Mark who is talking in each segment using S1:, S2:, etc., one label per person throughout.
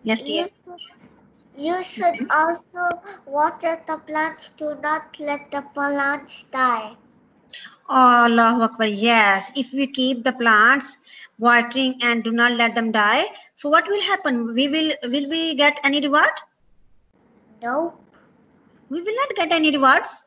S1: Yes, dear.
S2: You should also water the plants. Do not let the plants die.
S1: Allahu Akbar. Yes, if we keep the plants watering and do not let them die, so what will happen? Will we get any reward?
S2: No.
S1: We will not get any rewards.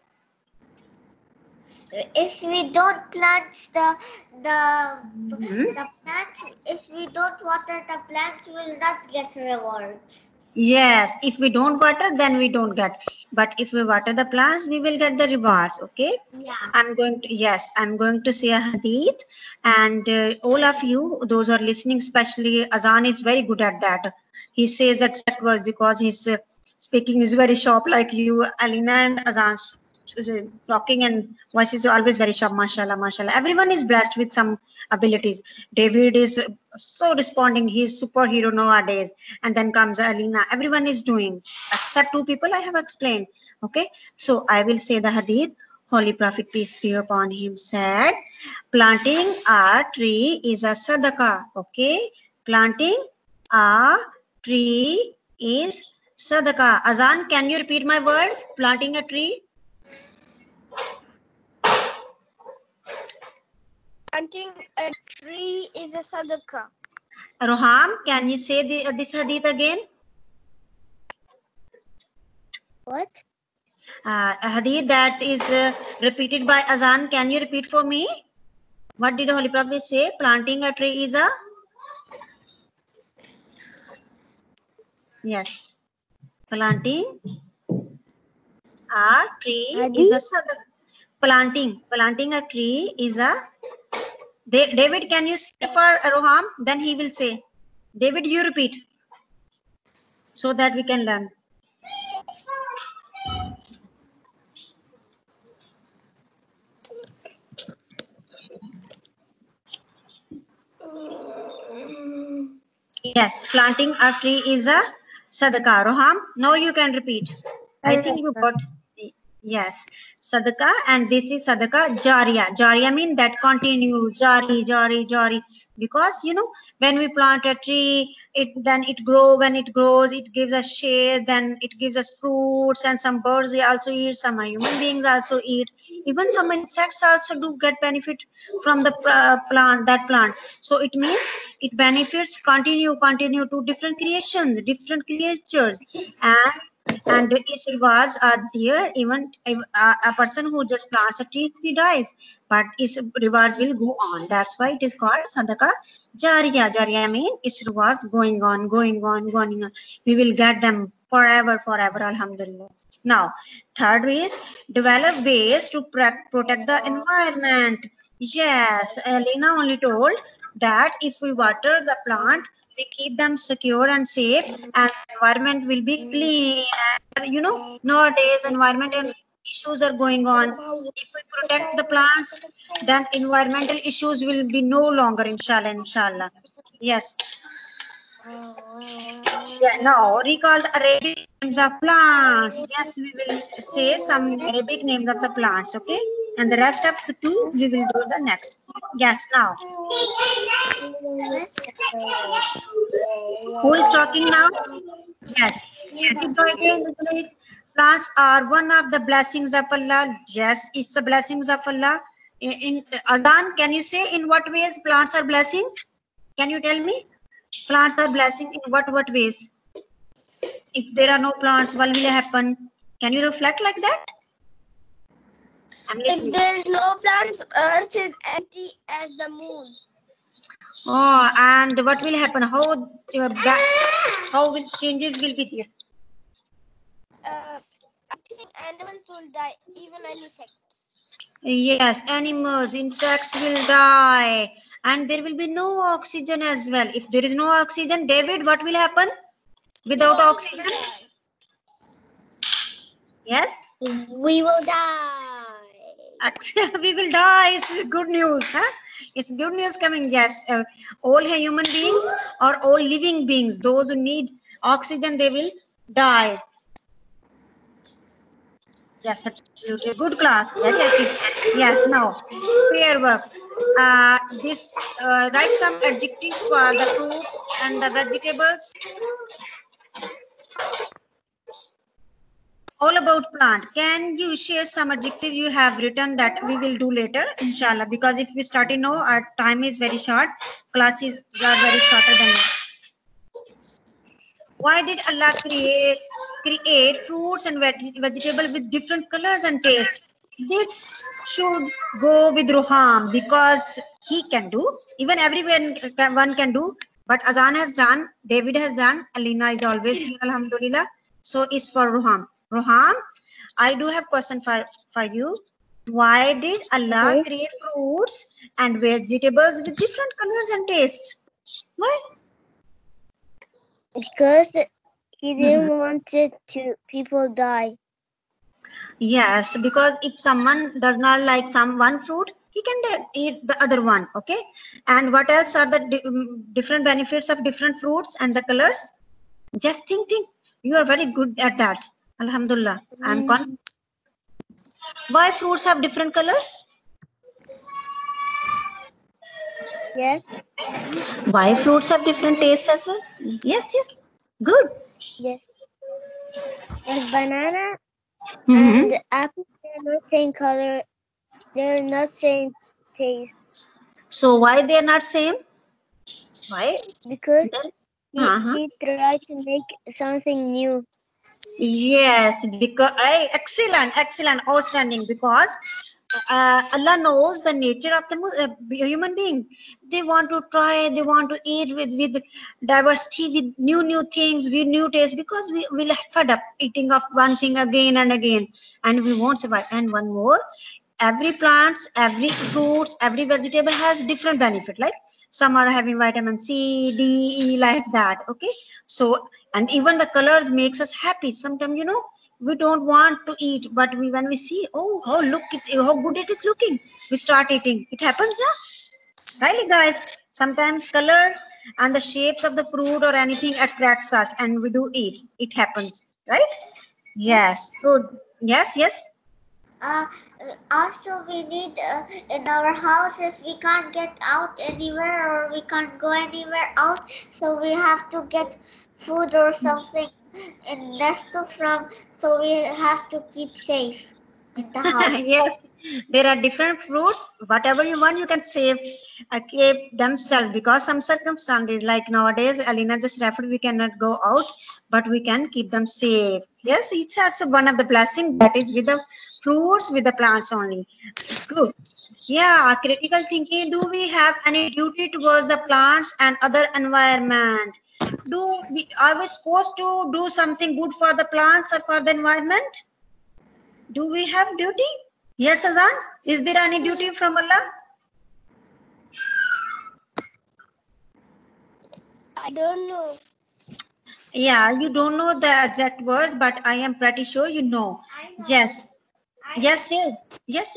S2: If we don't plant
S1: Mhm.
S2: the plants, if we don't water the plants, we will not get rewards.
S1: Yes, if we don't water, then we don't get. But if we water the plants, we will get the rewards. Okay.
S2: Yeah.
S1: I'm going to say a hadith, and all of you, those who are listening, especially Azan is very good at that. He says exact words because his speaking is very sharp, like you, Alina, and Azan's talking and voice is always very sharp. Mashallah, mashallah. Everyone is blessed with some abilities. David is so responding. He's superhero nowadays. And then comes Alina. Everyone is doing, except two people I have explained. Okay, so I will say the hadith. Holy Prophet, peace be upon him, said, planting a tree is a sadaqah. Okay, planting a tree is sadaqah. Azan, can you repeat my words? Planting a tree.
S2: Planting a tree is a sadaqah.
S1: Roham, can you say this hadith again?
S2: What?
S1: A hadith that is repeated by Azan. Can you repeat for me? What did Holy Prophet say? Planting a tree is a... Yes. Planting a tree is a sadaqah. Planting a tree is a... David, can you say for Roham? Then he will say. David, you repeat so that we can learn. Yes, planting a tree is a sadaqah. Roham, now you can repeat. I think you got... Yes, sadaqah, and this is sadaqah jariya. Jariya means that continues, jari, jari, jari. Because when we plant a tree, it grows. When it grows, it gives us shade. Then it gives us fruits, and some birds also eat. Some human beings also eat. Even some insects also do get benefit from the plant. That plant. So it means it benefits continue to different creations, different creatures, and its rewards are there. Even if a person who just plants a tree, he dies, but its rewards will go on. That's why it is called sadaqah jariya. Jariya means its rewards going on. We will get them forever, alhamdulillah. Now, third is develop ways to protect the environment. Yes, Lena only told that if we water the plant, we keep them secure and safe, and environment will be clean. And nowadays environmental issues are going on. If we protect the plants, then environmental issues will be no longer, inshallah. Yes. Yeah, now recall the Arabic names of plants. Yes, we will say some Arabic names of the plants, okay? And the rest of the two we will do the next. Yes, now. Who is talking now? Yes. Plants are one of the blessings of Allah. Yes, it's the blessings of Allah. In Azan, can you say in what ways plants are blessing? Can you tell me? Plants are blessing in what ways? If there are no plants, what will happen? Can you reflect like that?
S2: If there is no plants, Earth is empty as the moon.
S1: Oh, and what will happen? How will changes will be there?
S2: I think animals will die, even insects.
S1: Yes, animals, insects will die, and there will be no oxygen as well. If there is no oxygen, David, what will happen without oxygen? Yes,
S2: we will die.
S1: we will die. It's good news, huh? It's good news coming. Yes, all human beings or all living beings, those who need oxygen, they will die. Yes, absolutely. Good class. Yes, now, fair work. Write some adjectives for the fruits and the vegetables. all about plant. Can you share some adjective you have written that we will do later, inshallah? Because if we start now, our time is very short. Classes are very shorter than that. Why did Allah create fruits and vegetable with different colors and taste? This should go with Ruham because he can do. Even everyone one can do. But Azan has done, David has done, Alina is always here, alhamdulillah. So it's for Ruham. Ruham, I do have question for you. Why did Allah create fruits and vegetables with different colors and tastes? Why?
S2: Because he didn't want it to people die.
S1: Yes, because if someone does not like one fruit, he can eat the other one. Okay. And what else are the different benefits of different fruits and the colors? Just think. You are very good at that. Alhamdulillah. I'm confident. Why fruits have different colors?
S2: Yes.
S1: Why fruits have different tastes as well? Yes. Good.
S2: Yes. Like banana and apple, they're not same color. They're not same taste.
S1: So why they are not same? Why?
S2: Because he tried to make something new.
S1: Yes, because excellent, outstanding. Because Allah knows the nature of the human being. They want to try, they want to eat with diversity, with new things, with new taste. Because we will fed up eating of one thing again and again, and we won't survive. And one more, every plants, every fruits, every vegetable has different benefit. Like some are having vitamin C, D, E, like that. Okay, so and even the colors makes us happy. Sometimes we don't want to eat, but when we see, oh, how good it is looking, we start eating. It happens now, right, guys? Sometimes color and the shapes of the fruit or anything attracts us, and we do eat. It happens, right? Yes. Good. Yes.
S2: Also, we need in our house, if we can't get out anywhere or we can't go anywhere out, so we have to get food or something in Nesto from, so we have to keep safe in the house.
S1: Yes, there are different fruits. Whatever you want, you can save, keep themselves, because some circumstances, like nowadays, Alina just referred, we cannot go out, but we can keep them safe. Yes, it's also one of the blessings that is with the fruits, with the plants only. Good. Yeah, critical thinking. Do we have any duty towards the plants and other environment? Are we supposed to do something good for the plants or for the environment? Do we have duty? Yes, Azan. Is there any duty from Allah?
S2: I don't know.
S1: Yeah, you don't know the exact words, but I am pretty sure you know. Yes. Yes, say. Yes.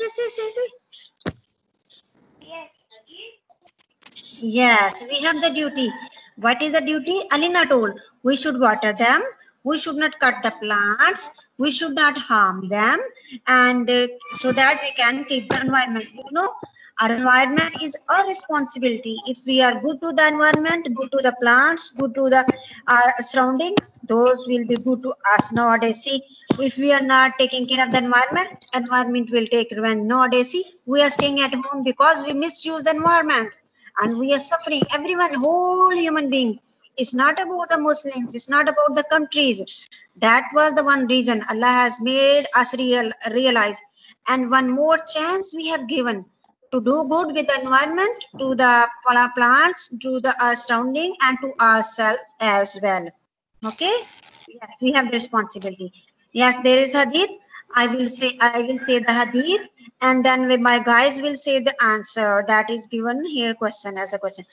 S1: Yes, we have the duty. What is the duty? Alina told. We should water them. We should not cut the plants. We should not harm them. And so that we can keep the environment. Our environment is our responsibility. If we are good to the environment, good to the plants, good to the our surrounding, those will be good to us. Nowadays, see, if we are not taking care of the environment will take revenge. Nowadays, see, we are staying at home because we misuse the environment. And we are suffering. Everyone, whole human being. It's not about the Muslims. It's not about the countries. That was the one reason Allah has made us realize. And one more chance we have given to do good with the environment, to the plants, to the surrounding, and to ourselves as well. Okay? Yes, we have the responsibility. Yes, there is hadith. I will say the hadith, and then my guys will say the answer that is given here question as a question.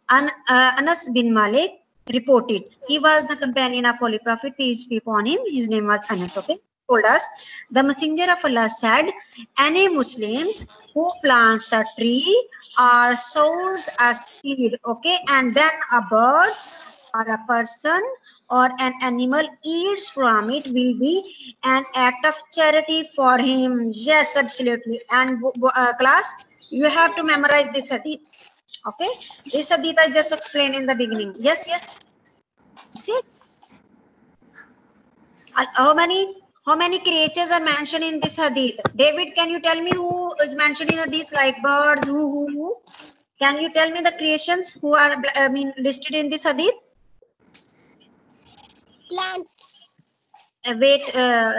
S1: Anas bin Malik reported, he was the companion of Holy Prophet, peace be upon him. His name was Anas. Okay, told us the Messenger of Allah said, any Muslims who plants a tree or sows a seed, okay, and then a bird or a person or an animal eats from it, will be an act of charity for him. Yes, absolutely. And class, you have to memorize this hadith. Okay, this hadith I just explained in the beginning. Yes. See, how many How many creatures are mentioned in this hadith? David, can you tell me who is mentioned in hadith, like birds, who? Can you tell me the creations who are, listed in this hadith?
S3: Plants.
S1: Wait,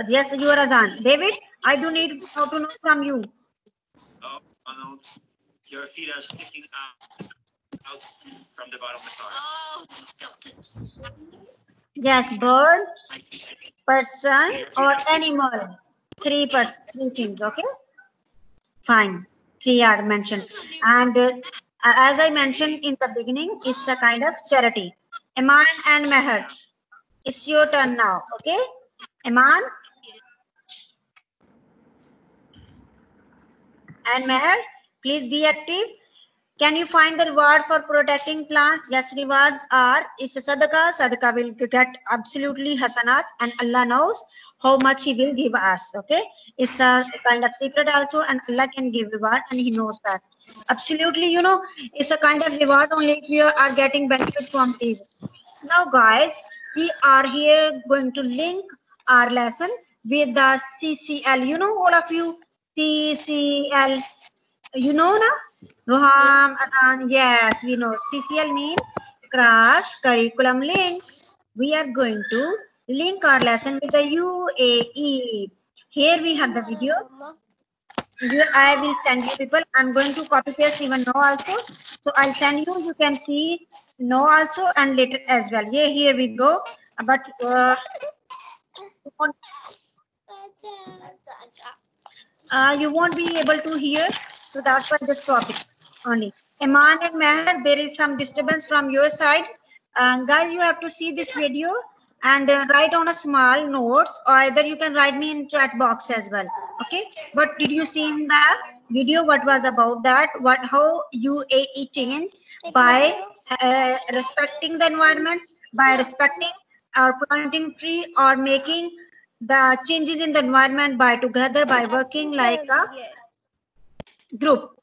S1: yes, you are Azan. David, I do need how to know from you.
S4: Your feet are sticking out from the bottom of the car.
S1: Yes, bird, person, or animal. Three things, okay? Fine. Three are mentioned. And as I mentioned in the beginning, it's a kind of charity. Iman and Meher, it's your turn now, okay? Iman and Meher, please be active. Can you find the reward for protecting plants? Yes, rewards are, it's a sadaqah. Sadaqah will get absolutely hasanat, and Allah knows how much He will give us. Okay, it's a kind of secret also, and Allah can give reward, and He knows that. Absolutely, it's a kind of reward only if you are getting benefit from this. Now, guys, we are here going to link our lesson with the CCL. You know, all of you, CCL. You know now? Roham, Adan, yes, we know. CCL means Cross Curriculum Link. We are going to link our lesson with the UAE. Here we have the video. I will send you people. I'm going to copy paste even now also. So I'll send you. You can see now also and later as well. Yeah, here we go. But you won't be able to hear. So that's why this topic only. Iman and Meher, there is some disturbance from your side. And guys, you have to see this video and write on a small notes, or either you can write me in chat box as well. Okay. What did you see in the video? What was about that? How UAE changed by respecting the environment, by respecting or planting tree, or making the changes in the environment by together, by working like a group.